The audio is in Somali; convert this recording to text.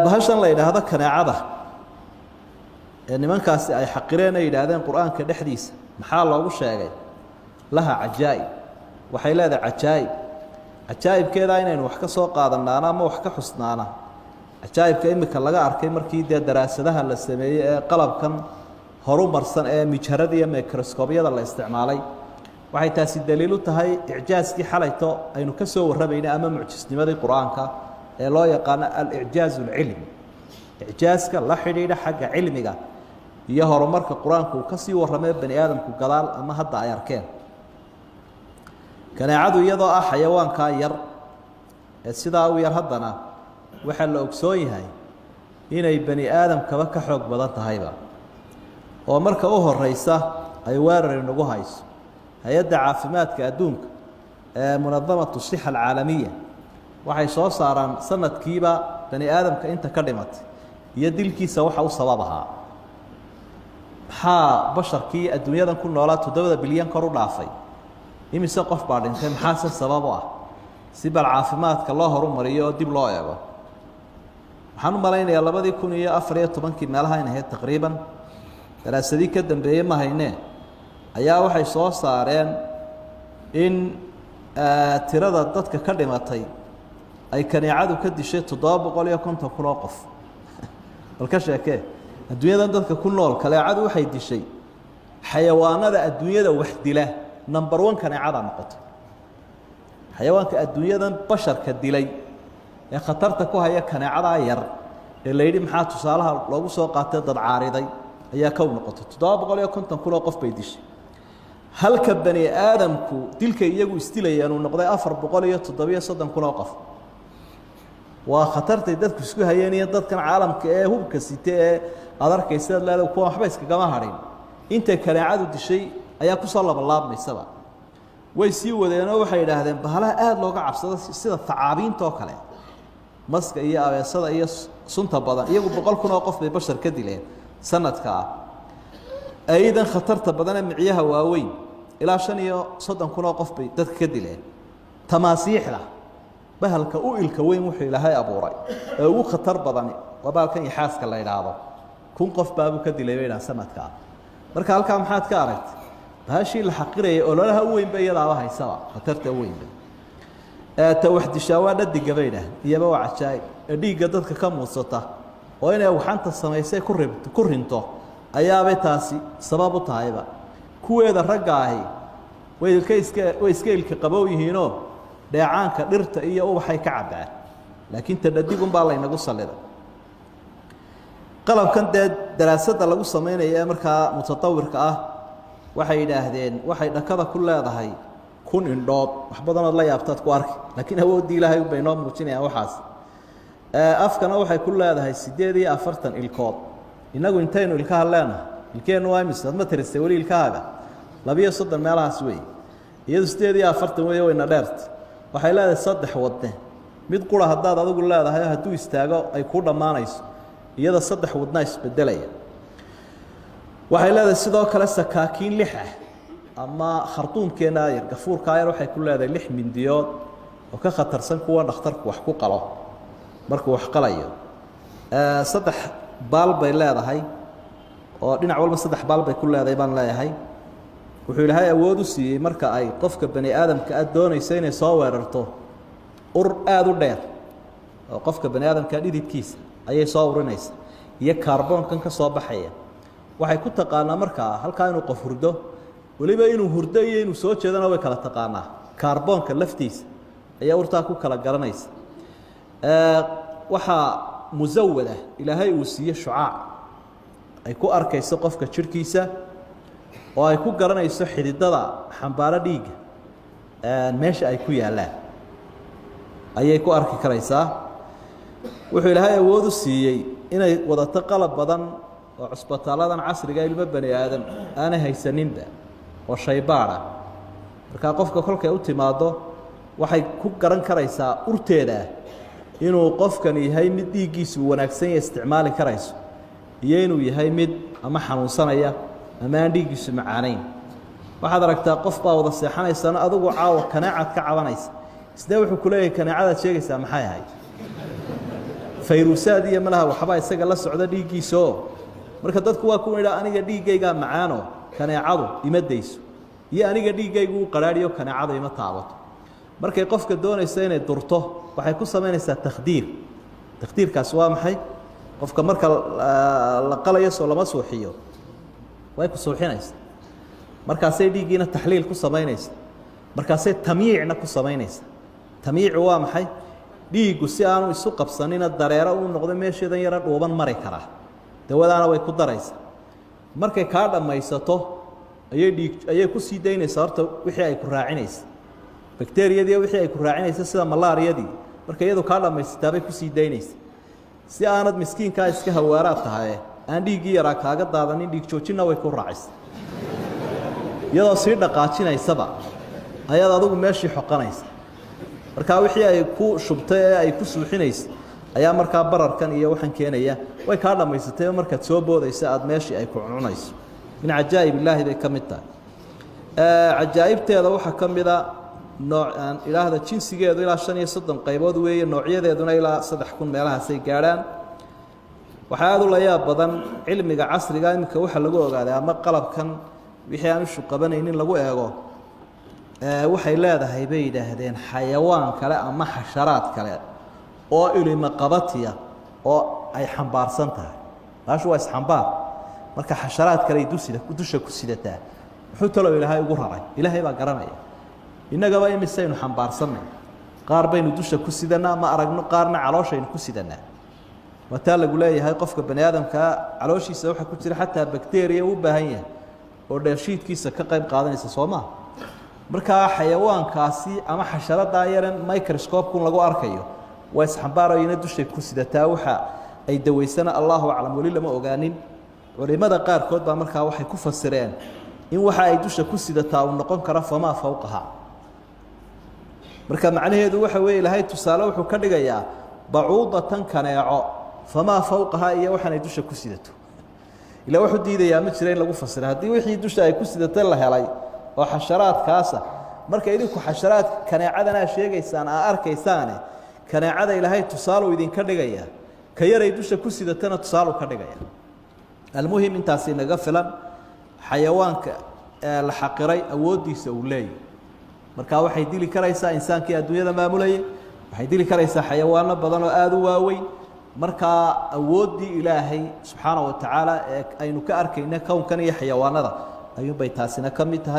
bahashan la yiraahdo kanaacada nimankaasi ay xaqireen ay yiraahdeen quraanka dhexdiisa maxaa loogu sheegay laha ajaayib waxay leedahay ajaayibkeeda inaynu wax ka soo qaadanaana ama wax ka xusnaana ajaayibka imika laga arkay markii daraasadaha la sameeyay ee qalabkan horumarsan ee mijarada iyo microscope-yada la isticmaalay waxay taasi daliil u tahay icjaaskii xalayto aynu ka soo warabaynay ama mucjisnimadii quraanka ee loo yaqaan al-i'jaaz al-ilmi i'jaazka la xidhiidha xagga cilmiga iyo horumarka quraanku ka sii waramay bani aadamku gadaal ama hadda ay arkeen kanaacadu iyadoo ah xayawaanka yar ee sidaa u yar haddana waxa la ogsoon yahay inay bani aadamkaba ka xoog badan tahayba oo marka u horeysa ay weerar inagu hayso hay'adda caafimaadka adduunka ee munadamatu sixa alcaalamiya waxay soo saaraan sanadkiiba bani aadamka inta ka dhimatay iyo dilkiisa waxa u sababaha maxaa basharkii adduunyadan ku noolaa 7 bilyan kor u dhaafay imise qof baa dhintay maxaa sabab u ah si bal caafimaadka loo horumariyo oo dib loo eego waxaan u malaynayaa 2014 meelaha in ahayd taqriiban daraasadii ka dambeeyay ma haynee ayaa waxay soo saareen in tirada dadka ka dhimatay ay kanaacadu ka dishay 750 kun oo qof balka sheekee adduunyada dadka ku nool kanaacadu waxay dishay xayawaanada adduunyada wax dila number 1 kanaacada noqotay xayawaanka adduunyada basharka dilay ee khatarta ku haya kanaacada yar ee leeydi maxaa tusaalaha loogu soo qaatay dad caariday ayaa ka noqotay 750 kun oo qof bay dishay halka bani aadamku dilka iyagu istilayaan uu noqday 437 kun oo qof waa khatartay dadku isku hayeen iyo dadkan caalamka ee hubka sitay ee adarkaysa leedahay kuwa waxba iskaga harin inta kanaacadu dishay ayaa ku soo laabmaysaba way sii wadeenoo waxay yiraahdeen bahalaha aad looga cabsado sida tacaabiinta oo kale maska iyo abeesada iyo sunta badan iyagu 100 kun oo qof bay bashar ka dileen sanadka aydan khatarta badan ee miciyaha waaweyn ilaa 35 kun oo qof bay dadka ka dileen tamaasiixda bahalka u ilka weyn wuxuu ilaahay abuuray ee ugu khatar badan wabalkan yaxaaska la yiraahdo kun qof baa ka dilay weeyna sanadka marka halka maxaad ka aragtay baashii la xaqiray oo lalaha weyn bay yadaaba haysaba khatarta weyn ta waxdi shawaada digabayna iyaba waa cajaayib dhiiga dadka ka muudsata oo inay waxanta sameysay ku rinto ayaabay taasi sabab u tahayba kuweeda ragga ahi way iska ilka qabow yihiinoo dheecaanka dhirta iyo ubaxay ka cabaan laakiin tadadigun baa la inagu saliday qalabkan daraasada lagu sameeyay markaa mutatawirka ah waxay yiraahdeen waxay dhakada ku leedahay kun indhood wax badan oo la yaabtaad ku arki laakiin awoodii ilaahay bay noo muujinayaan waxaas afkana waxay ku leedahay 48 ilkood inagu intaynu ilkaha leenahay ilkeenu waa misad ma tirisay wali ilkaaga 230 meelahaas way iyadu 48 way wayna dheert waxay leedahay 3 wadne mid qura hadaad adigu leedahay haduu istaago ay ku dhamaanayso iyada 3 wadna isbedelaya waxay leedahay sidoo kale sakaakiin 6 ah ama khartuumkeena yar gafuurka yar waxay ku leedahay 6 mindiyood oo ka khatarsan kuwa dhakhtarku wax ku qalo markuu wax qalayo 3 baal bay leedahay oo dhinac walba 3 baal bay ku leedahay baan leeyahay wuxuu ilaahay awood u siiyay marka ay qofka bani aadamka doonayso inay soo weerarto ur aad u dheer oo qofka bani aadamka dhididkiisa ayay soo urinaysaa iyo kaarboonkan ka soo baxaya waxay ku taqaanaa marka halka inuu qof hurdo waliba inuu hurdo iyo inuu soo jeedana way kala taqaanaa kaarboonka laftiisa ayaa urtaa ku kala garanaysa waxa muzawwada ilaahay uu siiyo shucaac ay ku arkayso qofka jirkiisa oo ay ku garanayso xididada xambaara dhiiga meesha ay ku yaalaan ayay ku arki karaysaa wuxuu ilaahay awood u siiyay inay wadato qalab badan oo cusbitaaladan casriga ilmo bani aadam aan haysaninba oo shaybaara marka qofka kolkay u timaado waxay ku garan karaysaa urteeda inuu qofkan yahay mid dhiigiisu wanaagsan yahay isticmaali karayso iyo inuu yahay mid ama xanuunsanaya ama aan dhiigiisu macaanayn waxaad aragtaa qof baa wada seexanaysa adigu caawa kanaacad ka cabanaysa isna wuxuu ku leeyahay kanaacada sheegaysaa maxay ahayd fayruusaad iyo malaha waxba isaga la socda dhiiggiisoo marka dadku waa ku yidhaa aniga dhiiggaygaa macaano kaneecadu ima dayso iyo aniga dhiiggaygu u qaraadhiyo kaneecadu ima taabato markay qofka doonaysa inay durto waxay ku samaynaysaa takhdiirkaasi waa maxay qofka marka la qalayo soo lama suuxiyo way ku suuxinaysaa markaasay dhiiggiina taxliil ku samaynaysaa markaasay tamyiicna ku samaynaysaa tamyiicu waa maxay dhiiggu si aanu isu qabsanina dareero uu noqdo meesheedan yara dhuuban mari karaa dawadaana way ku daraysaa markay kaa dhammaysato ayay ku sii daynaysaa horta wixii ay ku raacinaysa bakteeriyadii wixii ay ku raacinaysa sida malaariyadii marka iyadu kaa dhammaysataa bay ku sii daynaysa si aanad miskiinkaa iska hawaaraad tahay aan dhiiggii yaraa kaaga daadanin dhiig joojinna way ku raacaysa iyadoo sii dhaqaajinaysaba ayaad adigu meeshii xoqanaysa markaa wixii ay ku shubtay ee ay ku suuxinaysa ayaa markaa bararkan iyo waxaan keenaya way kaa dhammaysatay markaad soo boodaysa aad meeshii ay ku cununayso min cajaa'ib illaahi bay ka mid tahay cajaa'ibteeda waxaa ka mida noocan ilaahda jinsigeedu ilaa 35 qaybood weeye noocyadeeduna ilaa 3000 meelahaasay gaadhaan waxaa aad u la yaab badan cilmiga casriga imika waxa lagu ogaaday ama qalabkan wixii aan ishu qabanaynin lagu eego waxay leedahay bay yidhaahdeen xayawaan kale ama xasharaad kale oo ilima qabatiya oo ay xambaarsan tahay taas waa isxambaar marka xasharaad kale dusha ku sidataa wuxuu talo ilaahay ugu raray ilaahay baa garanaya innagaba imisaynu xambaarsanay qaar baynu dusha ku sidanaa ma aragno qaarna calooshaynu ku sidanaa wataa lagu leeyahay qofka bani aadamka calooshiisa waxa ku jira xataa bakteeriya u baahan yahay oo dheefshiidkiisa ka qayb qaadanaysa Soomaa marka xayawaankaasi ama xasharada yaran microscope kun lagu arkayo way isxambaarayna dusha ku sidataa waxa ay daweysana Allahu a'lam wali lama ogaanin culimada qaar kood baa markaa waxay ku fasireen in waxa ay dusha ku sidataa uu noqon karo fama fawqaha marka macnaheedu waxa weey ilaahay tusaale wuxuu ka dhigayaa bacuudatan kaneeco fama fawqaha iyo waxaan ay dusha ku sidato ila wuxuu diidayaa ma jireen lagu fasiro hadii wixii dusha ay ku sidatay la helay oo xasharaadkaas marka idinku xasharaad kaneecadana sheegaysaan arkaysaan kaneecada ilaahay tusaale idin ka dhigaya ka yaray dusha ku sidatana tusaale ka dhigaya almuhim intaasi naga filan xayawaanka la xaqiray awoodiisa uu leeyahay marka waxay dili karaysaa insaankii adduunyada maamulayay waxay dili karaysaa xayawaano badan oo aad u waaweyn marka awoodii ilaahay subxaanahu wa ta'aala aynu ka arkayna kownkan iyo xayawaanada ayuu bay taasina kamid tahay